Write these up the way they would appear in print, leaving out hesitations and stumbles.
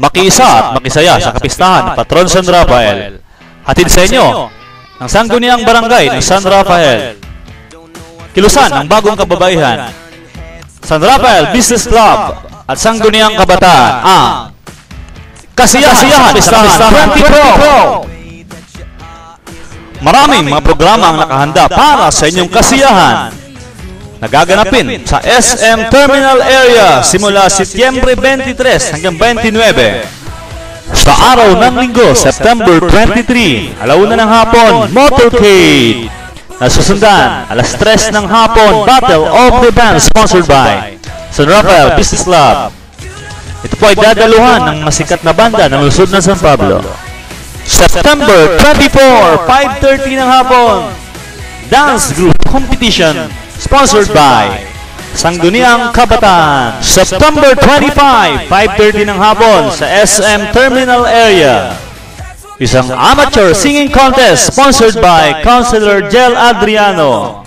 makiisa at makisaya sa kapistahan ng Patron San Rafael. Hatid sa inyo ng Sangguniang Barangay ng San Rafael. Kilusan ng bagong kababaihan, San Rafael Business Club at Sangguniang Kabataan ang Kasiyahan Kapistahan 20 Pro. Maraming mga programa ang nakahanda para sa inyong kasiyahan. Nagaganapin sa SM Terminal Area simula Setyembre 23 hanggang 29. Sa araw ng Linggo, September 23, alauna ng hapon, Motorcade. Nasusundan, alas 3 ng hapon, Battle of the Bands sponsored by San Rafael Business Club. Ito po ay dadaluhan ng masikat na banda ng lungsod ng San Pablo. September 24, 5:30 ng hapon, Dance Group Competition sponsored by Sangguniang Kabataan. September 25, 5:30 ng hapon sa SM Terminal Area, isang amateur singing contest sponsored by Councilor Jel Adriano.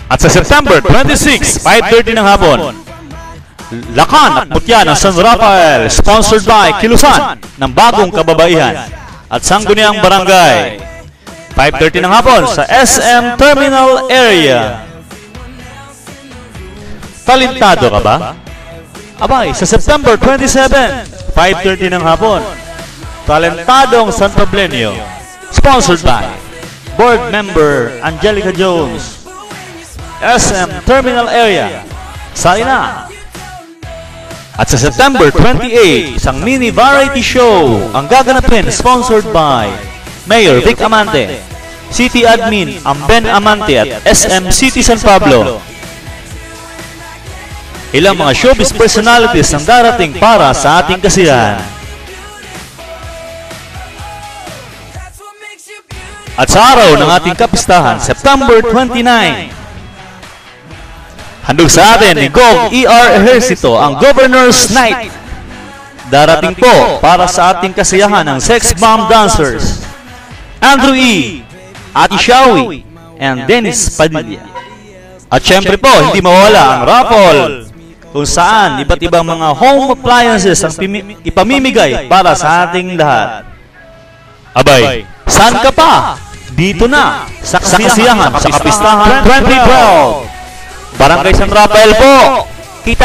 At sa September 26, 5:30 ng hapon, Lakan at Mutya ng San Rafael sponsored by Kilusan ng Bagong Kababaihan at Sangguniang Barangay. 5:30 ng hapon sa SM Terminal Area. Talentado ka ba? Abay, sa September 27, 5:30 ng hapon, Talentadong San Pablenio sponsored by Board Member Angelica Jones. SM Terminal Area, sali na! At sa September 28, isang mini variety show ang gaganapin sponsored by Mayor Vic Amante, City Admin Amben Amante at SM City San Pablo. Ilang mga showbiz personalities ang darating para sa ating kasiyahan. At sa araw ng ating kapistahan, September 29, handog sa atin ni Gov ER Ejercito ang Governor's Night. Darating po para sa ating kasiyahan ng Sex Bomb Dancers, Andrew E., Ati Shawi, and Dennis Padilla. At syempre po, hindi mawala ang raffle, kung saan iba't ibang mga home appliances ang ipamimigay para sa ating lahat. Abay, saan ka pa? Dito na, sa kasiyahan, sa kapistahan 2012. Barangay San Rafael po. Kita.